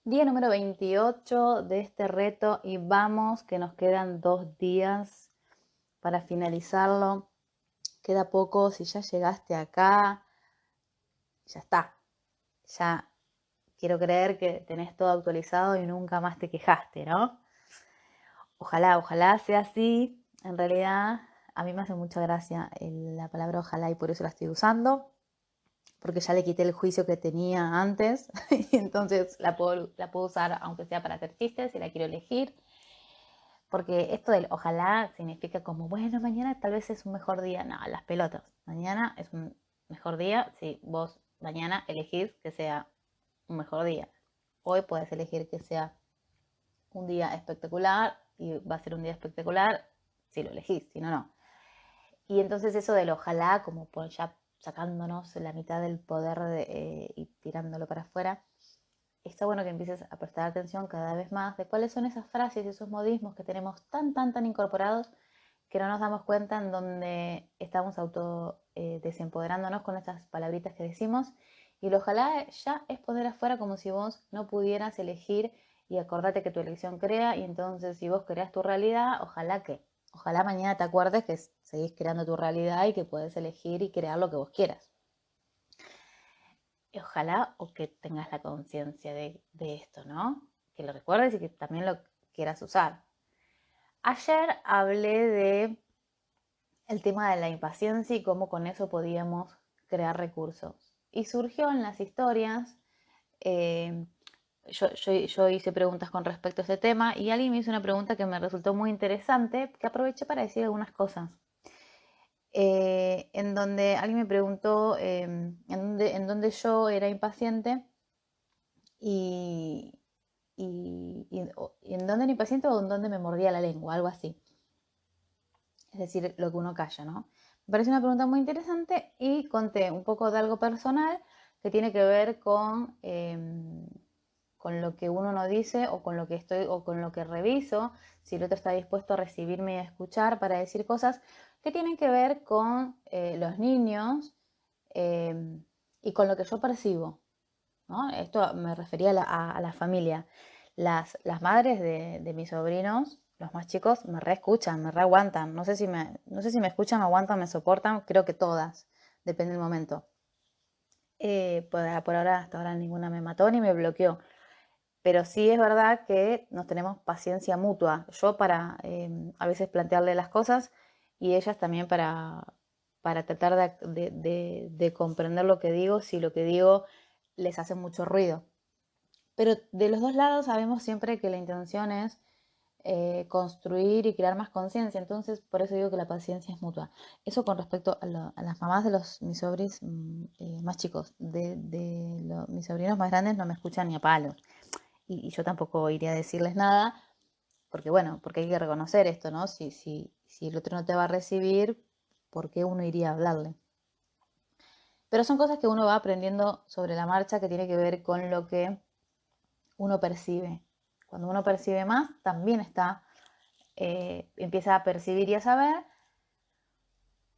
Día número 28 de este reto y vamos que nos quedan 2 días para finalizarlo. Queda poco, si ya llegaste acá, ya está. Ya quiero creer que tenés todo actualizado y nunca más te quejaste, ¿no? Ojalá sea así. En realidad, a mí me hace mucha gracia la palabra ojalá y por eso la estoy usando, porque ya le quité el juicio que tenía antes y entonces la puedo usar aunque sea para hacer chistes si la quiero elegir. Porque esto del ojalá significa como, bueno, mañana tal vez es un mejor día. No, las pelotas. Mañana es un mejor día si vos mañana elegís que sea un mejor día. Hoy puedes elegir que sea un día espectacular y va a ser un día espectacular si lo elegís, si no, no. Y entonces eso del ojalá, como pues ya sacándonos la mitad del poder y tirándolo para afuera, está bueno que empieces a prestar atención cada vez más de cuáles son esas frases y esos modismos que tenemos tan incorporados que no nos damos cuenta en donde estamos auto desempoderándonos con estas palabritas que decimos. Y lo ojalá ya es poner afuera como si vos no pudieras elegir y acordate que tu elección crea y entonces si vos creas tu realidad, ojalá mañana te acuerdes que seguís creando tu realidad y que puedes elegir y crear lo que vos quieras. Ojalá o que tengas la conciencia de esto, ¿no? Que lo recuerdes y que también lo quieras usar. Ayer hablé de el tema de la impaciencia y cómo con eso podíamos crear recursos. Y surgió en las historias, eh, yo hice preguntas con respecto a ese tema y alguien me hizo una pregunta que me resultó muy interesante, que aproveché para decir algunas cosas. En donde alguien me preguntó en dónde yo era impaciente y, y en dónde era impaciente o en dónde me mordía la lengua, algo así. Es decir, lo que uno calla, ¿no? Me parece una pregunta muy interesante y conté un poco de algo personal que tiene que ver con lo que uno no dice o con lo que estoy o con lo que reviso, si el otro está dispuesto a recibirme y a escuchar para decir cosas que tienen que ver con los niños eh, y con lo que yo percibo, ¿no? Esto me refería a la familia. Las madres de mis sobrinos, los más chicos, me reescuchan, me reaguantan. No sé si me escuchan, me aguantan, me soportan, creo que todas, depende del momento. Por ahora, hasta ahora ninguna me mató ni me bloqueó. Pero sí es verdad que nos tenemos paciencia mutua. Yo para a veces plantearle las cosas y ellas también para tratar de comprender lo que digo, si lo que digo les hace mucho ruido. Pero de los dos lados sabemos siempre que la intención es construir y crear más conciencia. Entonces, por eso digo que la paciencia es mutua. Eso con respecto a las mamás de mis sobrinos más chicos. Mis sobrinos más grandes no me escuchan ni a palos. Y yo tampoco iría a decirles nada, porque bueno, porque hay que reconocer esto, ¿no? Si el otro no te va a recibir, ¿por qué uno iría a hablarle? Pero son cosas que uno va aprendiendo sobre la marcha que tiene que ver con lo que uno percibe. Cuando uno percibe más, también empieza a percibir y a saber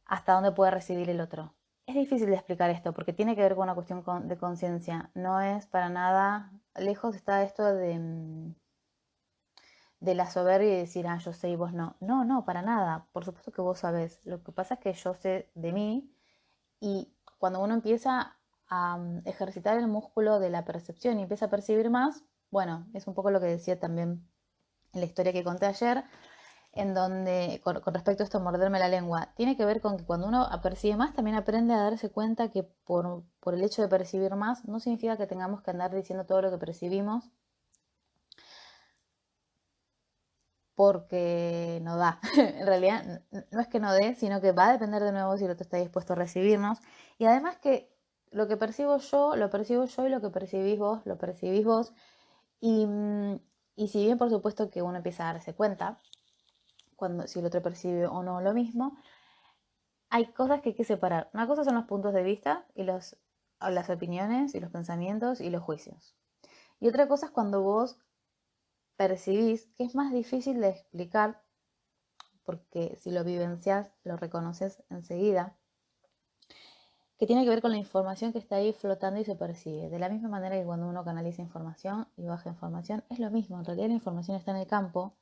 hasta dónde puede recibir el otro. Es difícil de explicar esto porque tiene que ver con una cuestión de conciencia. No es para nada, lejos está esto de la soberbia y decir, yo sé y vos no. No, no, para nada. Por supuesto que vos sabés. Lo que pasa es que yo sé de mí y cuando uno empieza a ejercitar el músculo de la percepción y empieza a percibir más, bueno, es un poco lo que decía también en la historia que conté ayer, en donde, con respecto a esto, morderme la lengua, tiene que ver con que cuando uno percibe más, también aprende a darse cuenta que por el hecho de percibir más, no significa que tengamos que andar diciendo todo lo que percibimos, porque no da. En realidad no es que no dé, sino que va a depender de nuevo si el otro está dispuesto a recibirnos. Y además que lo que percibo yo, lo percibo yo y lo que percibís vos, lo percibís vos. Y, y si bien por supuesto que uno empieza a darse cuenta, si el otro percibe o no lo mismo, hay cosas que hay que separar. Una cosa son los puntos de vista y las opiniones y los pensamientos y los juicios. Y otra cosa es cuando vos percibís, que es más difícil de explicar, porque si lo vivencias, lo reconoces enseguida, que tiene que ver con la información que está ahí flotando y se percibe. De la misma manera que cuando uno canaliza información y baja información, es lo mismo. En realidad la información está en el campo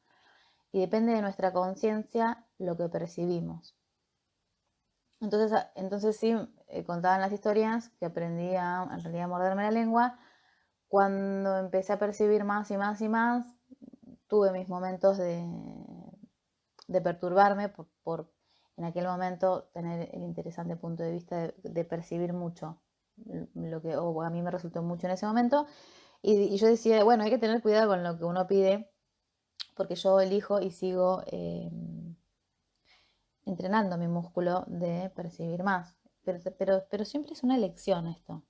y depende de nuestra conciencia lo que percibimos. Entonces sí, contaban las historias que aprendí en realidad a morderme la lengua. Cuando empecé a percibir más y más y más, tuve mis momentos de perturbarme por en aquel momento tener el interesante punto de vista de percibir mucho, lo que a mí me resultó mucho en ese momento. Y yo decía, bueno, hay que tener cuidado con lo que uno pide, porque yo elijo y sigo entrenando mi músculo de percibir más. Pero siempre es una elección esto.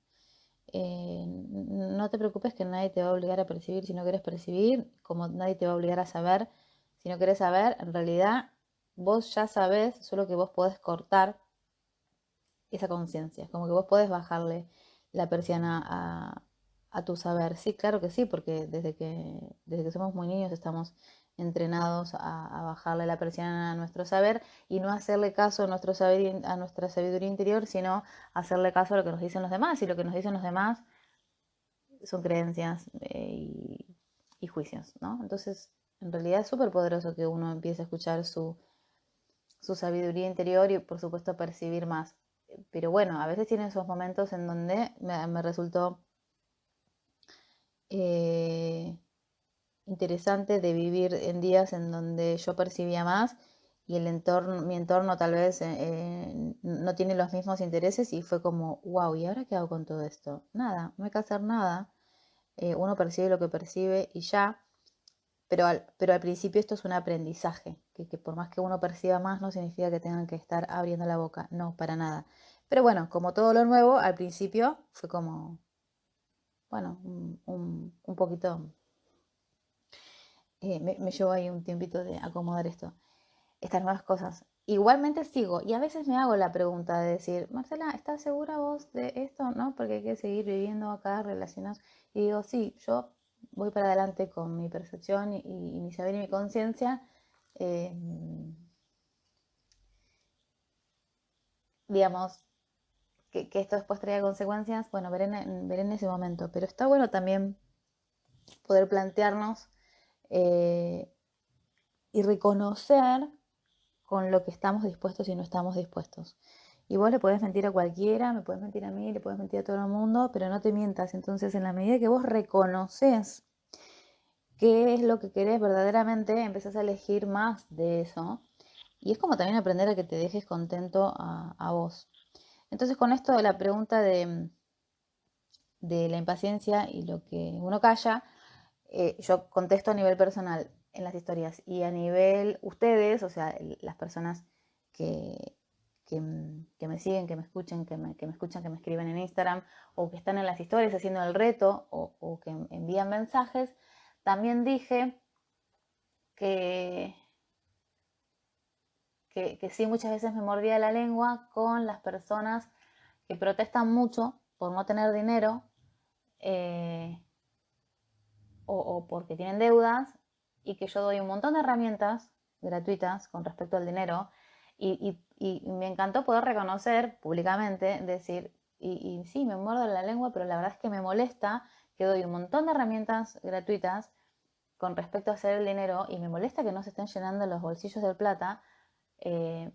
No te preocupes que nadie te va a obligar a percibir si no quieres percibir, como nadie te va a obligar a saber si no quieres saber. En realidad, vos ya sabés, solo que vos podés cortar esa conciencia. Es como que vos podés bajarle la persiana a tu saber. Sí, claro que sí, porque desde que somos muy niños estamos entrenados a bajarle la persiana a nuestro saber y no hacerle caso a nuestro saber, a nuestra sabiduría interior, sino hacerle caso a lo que nos dicen los demás. Y lo que nos dicen los demás son creencias y juicios, ¿no? Entonces, en realidad es súper poderoso que uno empiece a escuchar su sabiduría interior y, por supuesto, a percibir más. Pero bueno, a veces tiene esos momentos en donde me resultó eh, interesante de vivir en días en donde yo percibía más y mi entorno tal vez no tiene los mismos intereses y fue como, wow, ¿y ahora qué hago con todo esto? Nada, no hay que hacer nada. Uno percibe lo que percibe y ya, pero al principio esto es un aprendizaje, que por más que uno perciba más no significa que tengan que estar abriendo la boca, no, para nada. Pero bueno, como todo lo nuevo, al principio fue como, bueno, un poquito, me llevó ahí un tiempito de acomodar estas nuevas cosas. Igualmente sigo y a veces me hago la pregunta de decir, Marcela, ¿estás segura vos de esto? ¿No? Porque hay que seguir viviendo acá, relacionados. Y digo, sí, yo voy para adelante con mi percepción y mi saber y mi conciencia. Eh, digamos, que esto después traiga consecuencias, bueno, veré en ese momento. Pero está bueno también poder plantearnos eh, y reconocer con lo que estamos dispuestos y no estamos dispuestos. Y vos le podés mentir a cualquiera, me podés mentir a mí, le podés mentir a todo el mundo, pero no te mientas. Entonces, en la medida que vos reconoces qué es lo que querés verdaderamente, empezás a elegir más de eso. Y es como también aprender a que te dejes contento a vos. Entonces, con esto de la pregunta de la impaciencia y lo que uno calla, yo contesto a nivel personal en las historias y a nivel ustedes, o sea, las personas que, que me siguen, que me escuchan, que me escuchan, que me escriben en Instagram o que están en las historias haciendo el reto o que envían mensajes, también dije que, que sí muchas veces me mordía la lengua con las personas que protestan mucho por no tener dinero eh, o porque tienen deudas y que yo doy un montón de herramientas gratuitas con respecto al dinero y me encantó poder reconocer públicamente, decir, y sí, me muerdo la lengua, pero la verdad es que me molesta que doy un montón de herramientas gratuitas con respecto a hacer el dinero y me molesta que no se estén llenando los bolsillos de plata eh,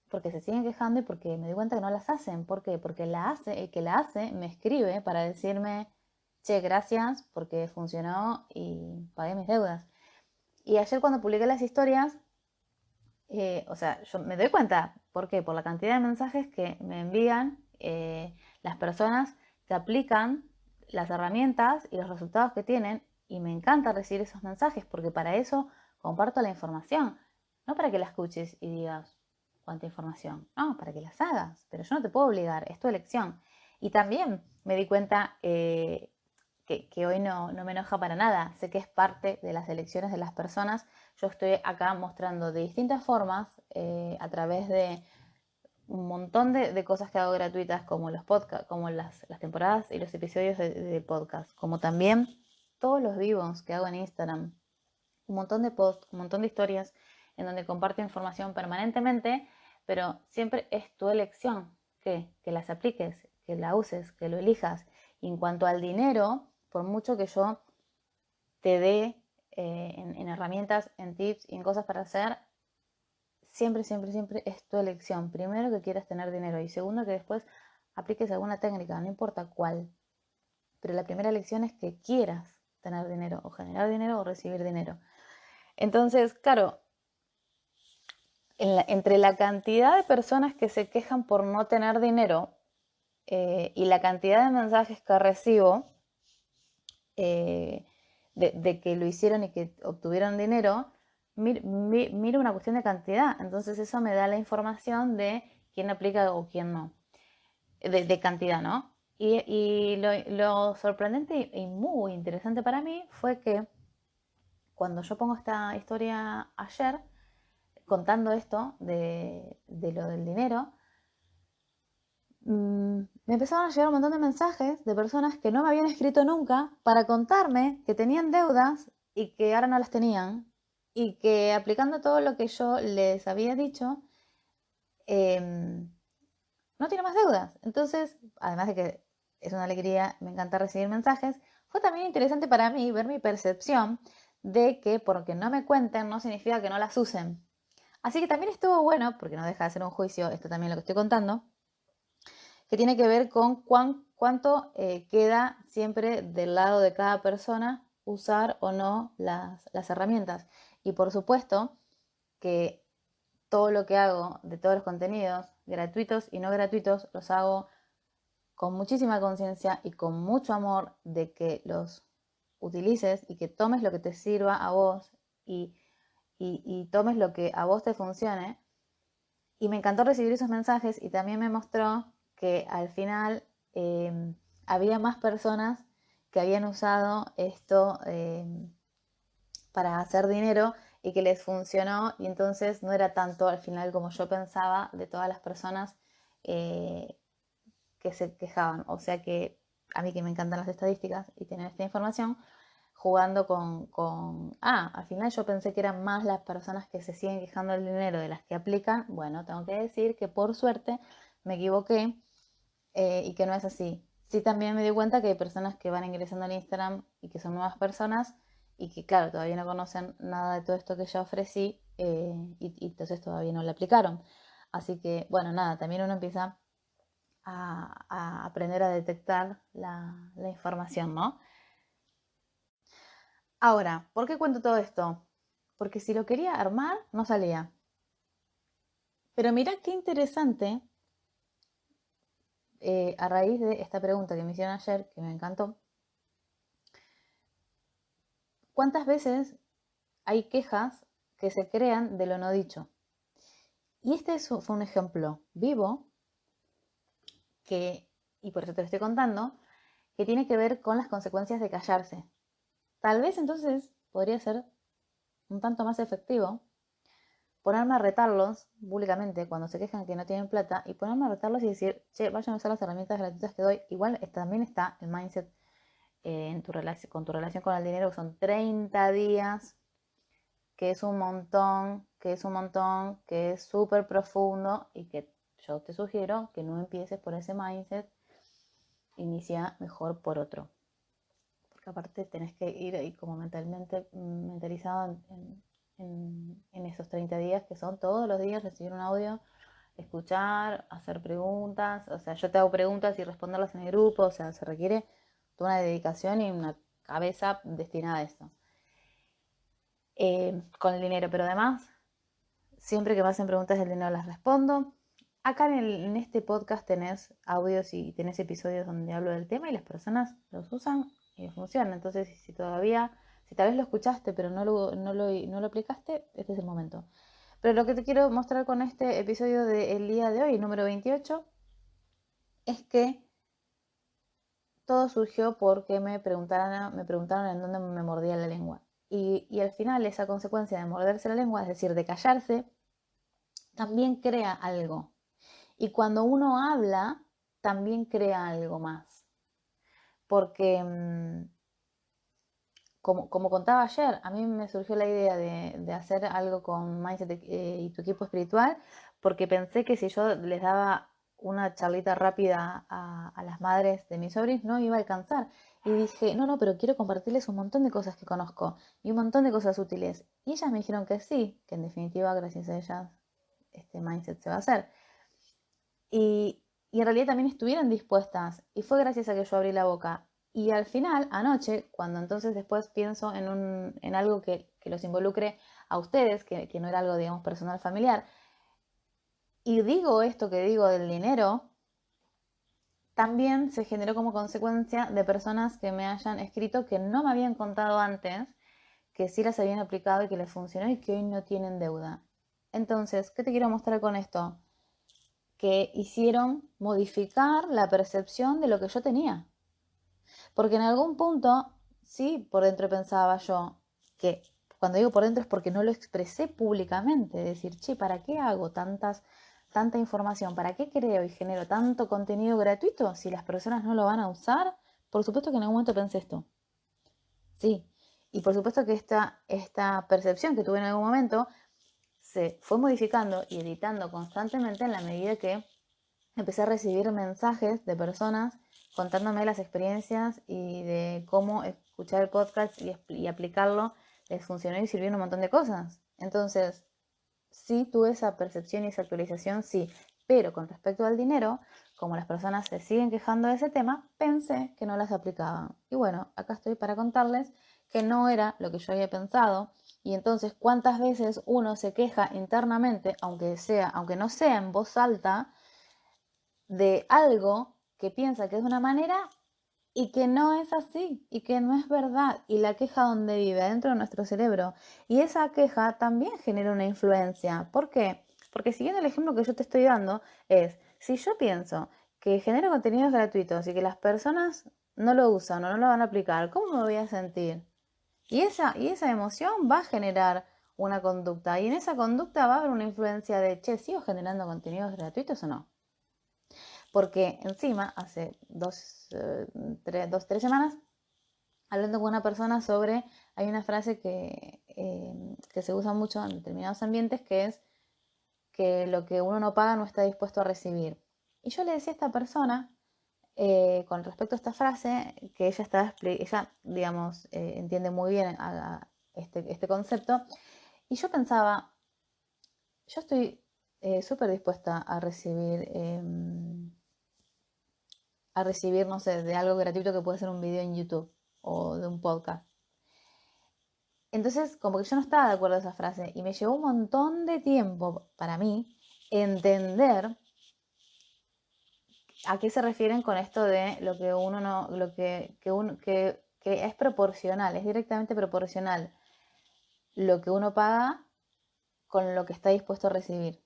porque se siguen quejando y porque me doy cuenta que no las hacen. ¿Por qué? Porque el que la hace me escribe para decirme, che, gracias porque funcionó y pagué mis deudas. Y ayer cuando publiqué las historias, o sea, yo me doy cuenta, ¿por qué? Por la cantidad de mensajes que me envían las personas que aplican las herramientas y los resultados que tienen y me encanta recibir esos mensajes porque para eso comparto la información, no para que la escuches y digas cuánta información, no, para que las hagas, pero yo no te puedo obligar, es tu elección. Y también me di cuenta que hoy no me enoja para nada. Sé que es parte de las elecciones de las personas. Yo estoy acá mostrando de distintas formas, a través de un montón de cosas que hago gratuitas, como los podcasts, como las temporadas y los episodios de podcast, como también todos los vivos que hago en Instagram, un montón de posts, un montón de historias en donde comparto información permanentemente, pero siempre es tu elección. que las apliques, que la uses, que lo elijas. Y en cuanto al dinero, por mucho que yo te dé en herramientas, en tips y en cosas para hacer, siempre, siempre, siempre es tu elección. Primero, que quieras tener dinero, y segundo, que después apliques alguna técnica, no importa cuál. Pero la primera elección es que quieras tener dinero, o generar dinero, o recibir dinero. Entonces, claro, entre la cantidad de personas que se quejan por no tener dinero y la cantidad de mensajes que recibo de que lo hicieron y que obtuvieron dinero, miro una cuestión de cantidad. Entonces eso me da la información de quién aplica o quién no, de cantidad, ¿no? Y lo sorprendente y muy interesante para mí fue que cuando yo pongo esta historia ayer, contando esto de lo del dinero, me empezaron a llegar un montón de mensajes de personas que no me habían escrito nunca para contarme que tenían deudas y que ahora no las tenían, y que aplicando todo lo que yo les había dicho, no tiene más deudas. Entonces, además de que es una alegría, me encanta recibir mensajes, fue también interesante para mí ver mi percepción de que porque no me cuenten no significa que no las usen. Así que también estuvo bueno, porque no deja de ser un juicio, esto también lo que estoy contando, que tiene que ver con cuánto queda siempre del lado de cada persona usar o no las herramientas. Y por supuesto que todo lo que hago de todos los contenidos, gratuitos y no gratuitos, los hago con muchísima conciencia y con mucho amor de que los utilices y que tomes lo que te sirva a vos y tomes lo que a vos te funcione. Y me encantó recibir esos mensajes, y también me mostró que al final había más personas que habían usado esto para hacer dinero y que les funcionó, y entonces no era tanto al final como yo pensaba de todas las personas eh, que se quejaban. O sea que a mí, que me encantan las estadísticas y tener esta información, jugando al final yo pensé que eran más las personas que se siguen quejando del dinero de las que aplican. Bueno, tengo que decir que por suerte me equivoqué y que no es así. Sí, también me di cuenta que hay personas que van ingresando al Instagram y que son nuevas personas y que, claro, todavía no conocen nada de todo esto que yo ofrecí y entonces todavía no lo aplicaron. Así que, bueno, nada, también uno empieza a aprender a detectar la información, ¿no? Ahora, ¿por qué cuento todo esto? Porque si lo quería armar, no salía. Pero mirá qué interesante, a raíz de esta pregunta que me hicieron ayer, que me encantó, ¿cuántas veces hay quejas que se crean de lo no dicho? Y este fue un ejemplo vivo que, y por eso te lo estoy contando, que tiene que ver con las consecuencias de callarse. Tal vez entonces podría ser un tanto más efectivo ponerme a retarlos públicamente cuando se quejan que no tienen plata, y ponerme a retarlos y decir, che, vayan a usar las herramientas gratuitas que doy. Igual también está el mindset con tu relación con el dinero, que son 30 días, que es un montón, que es un montón, que es súper profundo, y que yo te sugiero que no empieces por ese mindset, inicia mejor por otro. Porque aparte tenés que ir ahí como mentalizado en esos 30 días, que son todos los días recibir un audio, escuchar, hacer preguntas. O sea, yo te hago preguntas y responderlas en el grupo. O sea, se requiere toda una dedicación y una cabeza destinada a esto. Con el dinero, pero además, siempre que me hacen preguntas del dinero las respondo. Acá en este podcast tenés audios y tenés episodios donde hablo del tema y las personas los usan y les funciona. Entonces, si tal vez lo escuchaste pero no lo aplicaste, este es el momento. Pero lo que te quiero mostrar con este episodio del día de hoy, número 28, es que todo surgió porque me preguntaron en dónde me mordía la lengua. Y al final esa consecuencia de morderse la lengua, es decir, de callarse, también crea algo. Y cuando uno habla, también crea algo más. Porque, como contaba ayer, a mí me surgió la idea de hacer algo con Mindset y tu equipo espiritual, porque pensé que si yo les daba una charlita rápida a las madres de mis sobrinos no iba a alcanzar. Y dije, no, pero quiero compartirles un montón de cosas que conozco y un montón de cosas útiles. Y ellas me dijeron que sí, que en definitiva, gracias a ellas, este mindset se va a hacer. Y en realidad también estuvieron dispuestas. Y fue gracias a que yo abrí la boca. Y al final, anoche, cuando entonces después pienso en algo que los involucre a ustedes, que no era algo, digamos, personal familiar, y digo esto que digo del dinero, también se generó como consecuencia de personas que me hayan escrito que no me habían contado antes, que sí las habían aplicado y que les funcionó y que hoy no tienen deuda. Entonces, ¿qué te quiero mostrar con esto? Que hicieron modificar la percepción de lo que yo tenía. Porque en algún punto, sí, por dentro pensaba yo, que cuando digo por dentro es porque no lo expresé públicamente, decir, che, ¿para qué hago tanta información? ¿Para qué creo y genero tanto contenido gratuito si las personas no lo van a usar? Por supuesto que en algún momento pensé esto. Sí. Y por supuesto que esta percepción que tuve en algún momento se fue modificando y editando constantemente en la medida que empecé a recibir mensajes de personas contándome las experiencias y de cómo escuchar el podcast y aplicarlo les funcionó y sirvió en un montón de cosas. Entonces, sí tuve esa percepción y esa actualización, sí. Pero con respecto al dinero, como las personas se siguen quejando de ese tema, pensé que no las aplicaban. Y bueno, acá estoy para contarles que no era lo que yo había pensado. Y entonces, ¿cuántas veces uno se queja internamente, aunque no sea en voz alta, de algo que piensa que es de una manera y que no es así y que no es verdad? Y la queja donde vive, dentro de nuestro cerebro. Y esa queja también genera una influencia. ¿Por qué? Porque siguiendo el ejemplo que yo te estoy dando, es, si yo pienso que genero contenidos gratuitos y que las personas no lo usan o no lo van a aplicar, ¿cómo me voy a sentir? Y esa emoción va a generar una conducta. Y en esa conducta va a haber una influencia de, che, ¿sigo generando contenidos gratuitos o no? Porque encima, hace tres semanas, hablando con una persona sobre, hay una frase que se usa mucho en determinados ambientes, que es que lo que uno no paga no está dispuesto a recibir. Y yo le decía a esta persona, con respecto a esta frase, que ella digamos, entiende muy bien este concepto, y yo pensaba, yo estoy súper dispuesta a recibir, no sé, de algo gratuito que puede ser un video en YouTube o de un podcast. Entonces, como que yo no estaba de acuerdo a esa frase y me llevó un montón de tiempo para mí entender a qué se refieren con esto de lo que uno no, que es proporcional, es directamente proporcional lo que uno paga con lo que está dispuesto a recibir.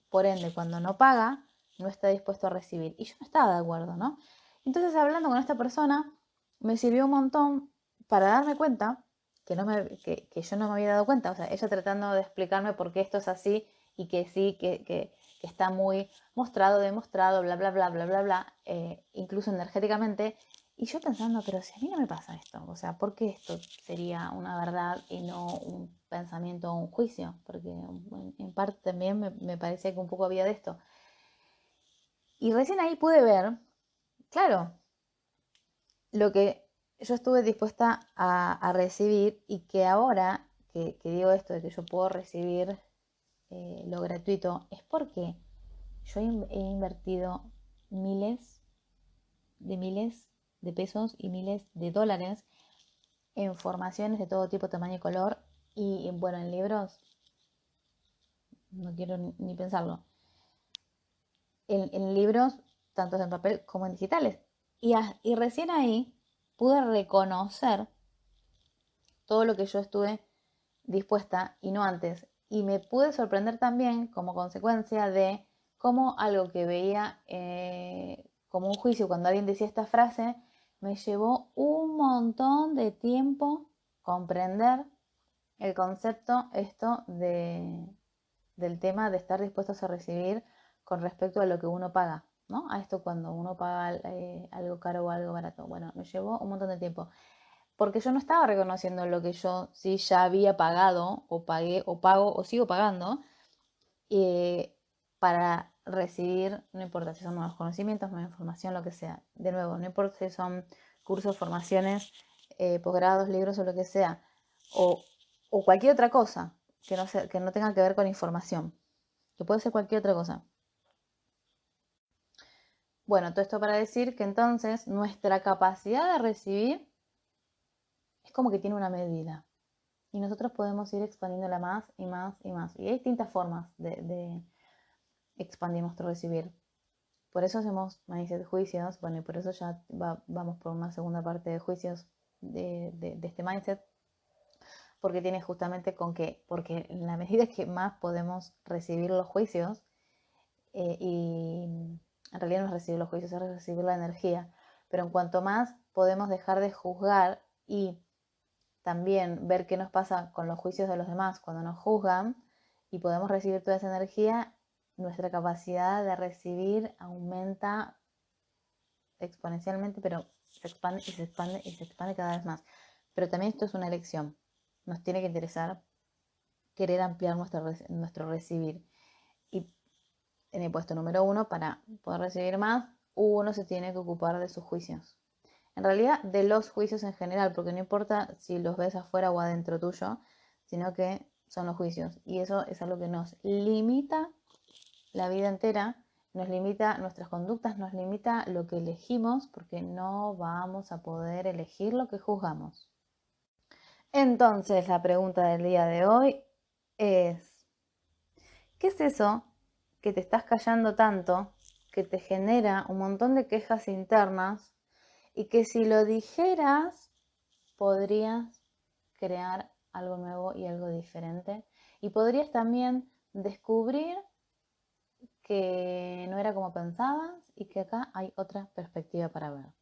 Por ende, cuando no paga, no está dispuesto a recibir. Y yo no estaba de acuerdo, ¿no? Entonces, hablando con esta persona, me sirvió un montón para darme cuenta que yo no me había dado cuenta. O sea, ella tratando de explicarme por qué esto es así y que sí, que está muy mostrado, demostrado, bla, bla, bla, bla, bla, bla, incluso energéticamente. Y yo pensando, pero si a mí no me pasa esto, o sea, ¿por qué esto sería una verdad y no un pensamiento o un juicio? Porque en parte también me parecía que un poco había de esto. Y recién ahí pude ver, claro, lo que yo estuve dispuesta a recibir y que ahora que digo esto de que yo puedo recibir lo gratuito, es porque yo he invertido miles de pesos y miles de dólares en formaciones de todo tipo, tamaño y color. Y bueno, en libros, no quiero ni pensarlo. En libros, tanto en papel como en digitales. Y recién ahí pude reconocer todo lo que yo estuve dispuesta y no antes. Y me pude sorprender también como consecuencia de cómo algo que veía como un juicio cuando alguien decía esta frase, me llevó un montón de tiempo comprender el concepto del tema de estar dispuestos a recibir con respecto a lo que uno paga, ¿no? A esto cuando uno paga algo caro o algo barato. Bueno, me llevó un montón de tiempo porque yo no estaba reconociendo lo que yo sí ya había pagado o pagué o pago o sigo pagando, eh, para recibir, no importa si son nuevos conocimientos, nueva información, lo que sea. De nuevo, no importa si son cursos, formaciones, posgrados, libros o lo que sea, o cualquier otra cosa que no tenga que ver con información, que puede ser cualquier otra cosa. Bueno, todo esto para decir que entonces nuestra capacidad de recibir es como que tiene una medida y nosotros podemos ir expandiéndola más y más y más. Y hay distintas formas de expandir nuestro recibir. Por eso hacemos mindset juicios, bueno, y por eso ya vamos por una segunda parte de juicios de este mindset, porque tiene justamente con que, porque en la medida que más podemos recibir los juicios, y en realidad no es recibir los juicios, es recibir la energía, pero en cuanto más podemos dejar de juzgar y también ver qué nos pasa con los juicios de los demás cuando nos juzgan y podemos recibir toda esa energía, nuestra capacidad de recibir aumenta exponencialmente, pero se expande y se expande y se expande cada vez más. Pero también esto es una elección. Nos tiene que interesar querer ampliar nuestro recibir. Y en el puesto número 1, para poder recibir más, uno se tiene que ocupar de sus juicios. En realidad, de los juicios en general, porque no importa si los ves afuera o adentro tuyo, sino que son los juicios. Y eso es algo que nos limita la vida entera, nos limita nuestras conductas, nos limita lo que elegimos, porque no vamos a poder elegir lo que juzgamos. Entonces, la pregunta del día de hoy es, ¿qué es eso que te estás callando tanto, que te genera un montón de quejas internas y que si lo dijeras podrías crear algo nuevo y algo diferente? Y podrías también descubrir que no era como pensabas y que acá hay otra perspectiva para ver.